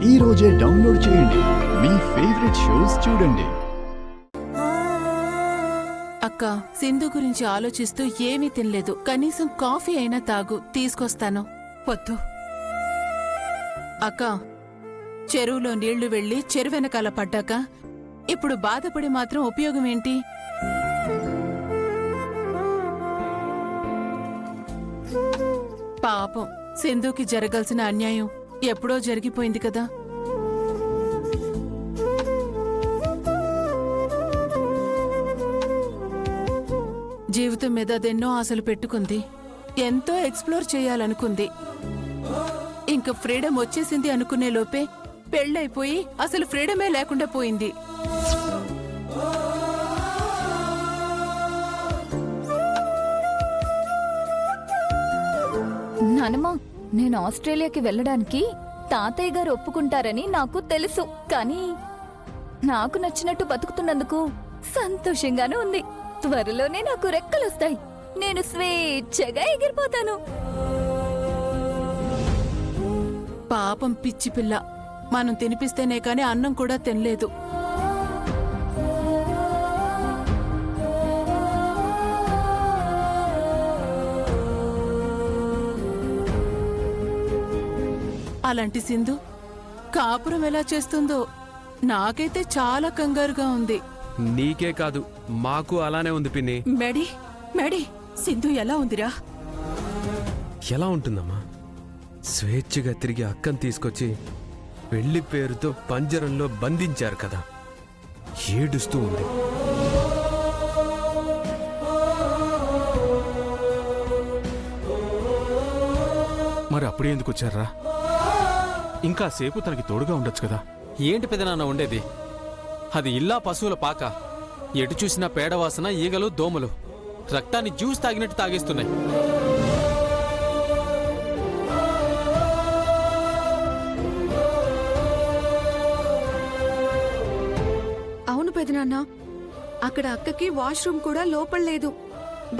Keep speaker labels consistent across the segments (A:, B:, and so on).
A: ఈ రోజే డౌన్లోడ్ చేయండి. మీ ఫేవరెట్ షోస్ చూడండి.
B: అక్క, సింధు గురించి ఆలోచిస్తూ ఏమీ తినలేదు. కనీసం కాఫీ అయినా తాగు, తీసుకొస్తాను.
C: వద్దు.
B: అక్క, చెరువులో నీళ్లు వెళ్లి చెరువెనకాల పడ్డాక ఇప్పుడు బాధపడి మాత్రం ఉపయోగం ఏంటి? పాపం, సింధుకి జరగాల్సిన అన్యాయం ఎప్పుడో జరిగిపోయింది కదా. జీవితం మీద అదెన్నో ఆశలు పెట్టుకుంది. ఎంతో ఎక్స్ప్లోర్ చేయాలనుకుంది. ఇంక ఫ్రీడమ్ వచ్చేసింది అనుకునే లోపే పెళ్ళైపోయి అసలు ఫ్రీడమే లేకుండా పోయింది.
D: నానమ్మా, నేను ఆస్ట్రేలియాకి వెళ్ళడానికి తాతయ్య గారు ఒప్పుకుంటారని నాకు తెలుసు. కానీ నాకు నచ్చినట్టు బతుకుతున్నందుకు సంతోషంగానే ఉంది. త్వరలోనే నాకు రెక్కలొస్తాయి. నేను స్వేచ్ఛగా ఎగిరిపోతాను.
B: పాపం పిచ్చి పిల్ల, మనం తినిపిస్తేనే కాని అన్నం కూడా తినలేదు. అలాంటి సింధు కాపురం ఎలా చేస్తుందో నాకైతే చాలా కంగారుగా ఉంది.
E: నీకే కాదు, మాకు అలానే ఉంది పిన్ని.
C: మేడీ, సింధు ఎలా ఉందిరా?
E: ఎలా ఉంటుందమ్మా? స్వేచ్ఛగా తిరిగి అక్కను తీసుకొచ్చి పెళ్లి పేరుతో పంజరంలో బంధించారు కదా, ఏడుస్తూ ఉంది.
F: మరి అప్పుడే ఎందుకు వచ్చారా? ఇంకా సేపు తనకి తోడుగా ఉండొచ్చు కదా.
G: ఏంటి పెదనాన్న ఉండేది? అది ఇల్లా పశువుల పాక. ఎటు చూసినా పేడవాసన, ఈగలు, దోమలు రక్తాన్ని జ్యూస్ తాగినట్టు తాగేస్తున్నాయి.
C: అవును పెదనాన్న, అక్కడ అక్కకి వాష్రూమ్ కూడా లోపల లేదు,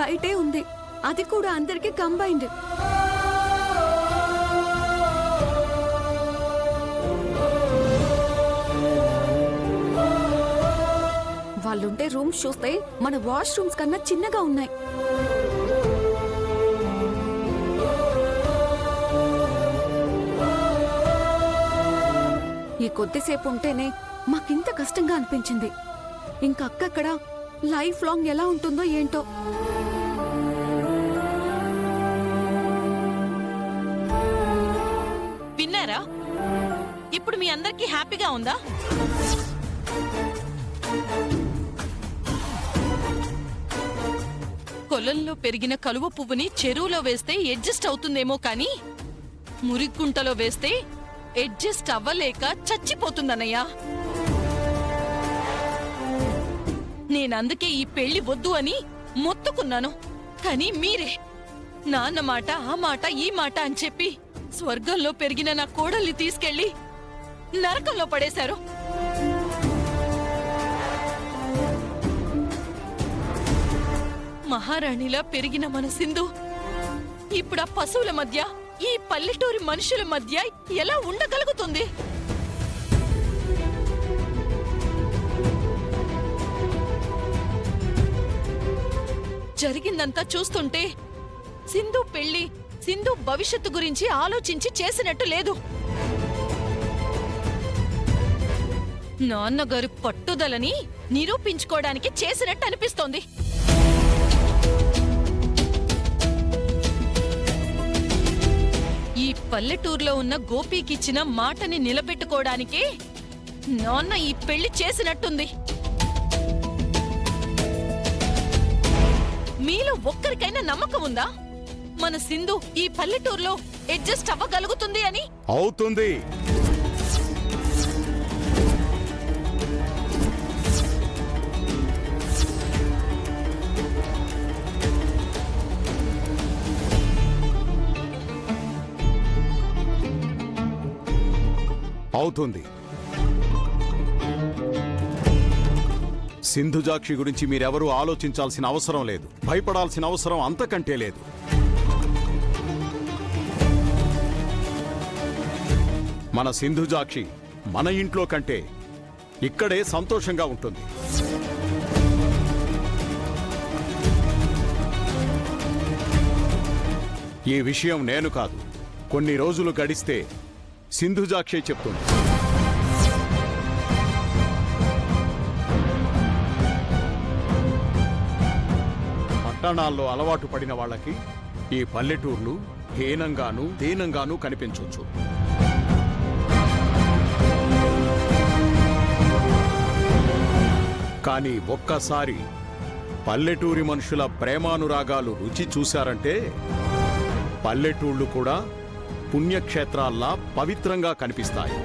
C: బయటే ఉంది. అది కూడా అందరికీ కంబైన్డ్. వాళ్ళుంటే రూమ్స్ చూస్తే మన వాష్రూమ్స్ కన్నా చిన్నగా ఉన్నాయి. ఈ కొద్దిసేపు ఉంటేనే మాకింత కష్టంగా అనిపించింది. ఇంకా అక్కడ లైఫ్ లాంగ్ ఎలా ఉంటుందో ఏంటో.
H: విన్నారా? ఇప్పుడు మీ అందరికీ హ్యాపీగా ఉందా? పొలంలో పెరిగిన కలువ పువ్వుని చెరువులో వేస్తే అడ్జస్ట్ అవుతుందేమో కానీ మురిగుంటలో వేస్తే అడ్జస్ట్ అవ్వలేక చచ్చిపోతుందన్నయ్యా. నేనందుకే ఈ పెళ్లి వద్దు అని మొత్తుకున్నాను. కానీ మీరే నాన్న మాట, ఆ మాట, ఈ మాట అని చెప్పి స్వర్గంలో పెరిగిన నా కోడల్ని తీసుకెళ్లి నరకంలో పడేశారు. మహారాణిలా పెరిగిన మన సింధు ఇప్పుడు ఆ పశువుల మధ్య, ఈ పల్లెటూరి మనుషుల మధ్య ఎలా ఉండగలుగుతుంది? జరిగిందంతా చూస్తుంటే సింధు పెళ్లి, సింధు భవిష్యత్తు గురించి ఆలోచించి చేసినట్టు లేదు. నాన్నగారు పట్టుదలని నిరూపించుకోవడానికి చేసినట్టు అనిపిస్తోంది. ఈ పల్లెటూరులో ఉన్న గోపీకిచ్చిన మాటని నిలబెట్టుకోవడానికే నాన్న ఈ పెళ్లి చేసినట్టుంది. మీలో ఒక్కరికైనా నమ్మకం ఉందా మన సింధు ఈ పల్లెటూరులో అడ్జస్ట్ అవ్వగలుగుతుంది అని?
I: అవుతుంది. అవుతుంది. సింధుజాక్షి గురించి మీరెవరూ ఆలోచించాల్సిన అవసరం లేదు, భయపడాల్సిన అవసరం అంతకంటే లేదు. మన సింధుజాక్షి మన ఇంట్లో కంటే ఇక్కడే సంతోషంగా ఉంటుంది. ఈ విషయం నేను కాదు, కొన్ని రోజులు గడిస్తే సింధుజాక్షి చెప్తుంది. పట్టణాల్లో అలవాటు పడిన వాళ్ళకి ఈ పల్లెటూర్లు హీనంగానూ దీనంగానూ కనిపించవచ్చు. కానీ ఒక్కసారి పల్లెటూరి మనుషుల ప్రేమానురాగాలు రుచి చూశారంటే పల్లెటూళ్ళు కూడా పుణ్యక్షేత్రాల్లా పవిత్రంగా కనిపిస్తాయి.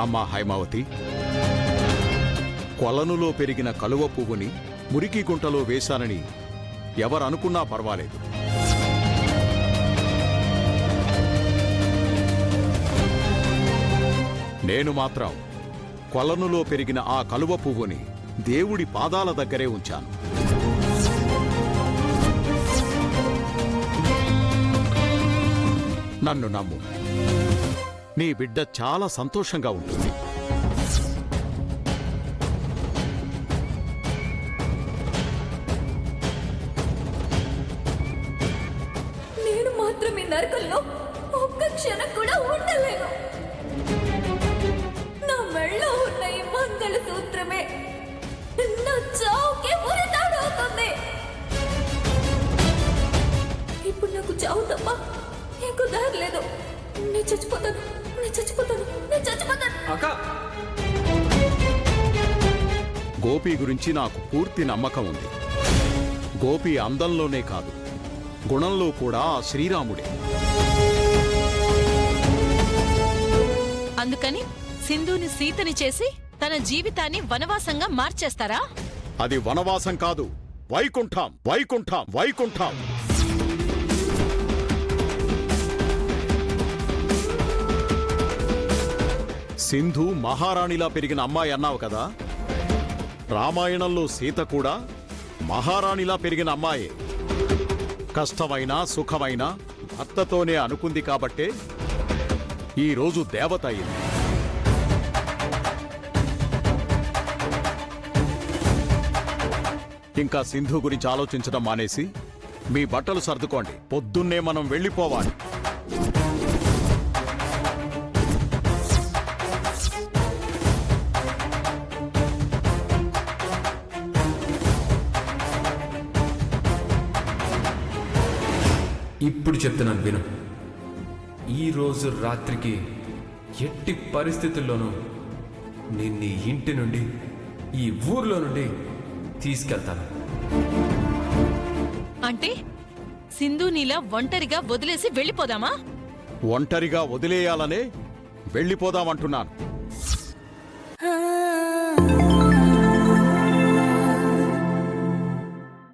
I: అమ్మా హైమావతి, కొలనులో పెరిగిన కలువ పువ్వుని మురికి గుంటలో వేశానని ఎవరనుకున్నా పర్వాలేదు. నేను మాత్రం కొలనులో పెరిగిన ఆ కలువ పువ్వుని దేవుడి పాదాల దగ్గరే ఉంచాను. నన్ను నమ్ము, నీ బిడ్డ చాలా సంతోషంగా ఉంటుంది.
D: నేను మాత్రం ఈ నరకంలో ఒక్క క్షణం కూడా ఉండలేను. నా మెళ్ళో ఉన్న ఈ మంగళ సూత్రమే నా చావుకి ఉరితాడవుతుంది. ఇప్పుడు నాకు చావు తప్ప ఇంకో దారి లేదు. నేను చచ్చిపోతాను, నేను చచ్చిపోతాను, నేను చచ్చిపోతాను.
I: గోపి గురించి నాకు పూర్తి నమ్మకం ఉంది. గోపి అందంలోనే కాదు, గుణంలో కూడా ఆ శ్రీరాముడే.
H: అందుకని సింధుని సీతని చేసి తన జీవితాన్ని వనవాసంగా మార్చేస్తారా?
I: అది వనవాసం కాదు, వైకుంఠం, వైకుంఠం, వైకుంఠం. సింధు మహారాణిలా పెరిగిన అమ్మాయి అన్నావు కదా, రామాయణంలో సీత కూడా మహారాణిలా పెరిగిన అమ్మాయే. కష్టమైనా సుఖమైనా భర్తతోనే అనుకుంది కాబట్టే ఈరోజు దేవత అయింది. ఇంకా సింధు గురించి ఆలోచించడం మానేసి మీ బట్టలు సర్దుకోండి, పొద్దున్నే మనం వెళ్ళిపోవాలి.
E: ఇప్పుడు చెప్తున్నాను విను. ఈరోజు రాత్రికి ఎట్టి పరిస్థితుల్లోనూ నిన్ను ఈ ఇంటి నుండి, ఈ ఊర్లో నుండి తీసుకెళ్తాను.
H: అంటే సింధునిలా ఒంటరిగా వదిలేసి వెళ్ళిపోదామా?
I: ఒంటరిగా వదిలేయాలనే వెళ్ళిపోదామంటున్నాను.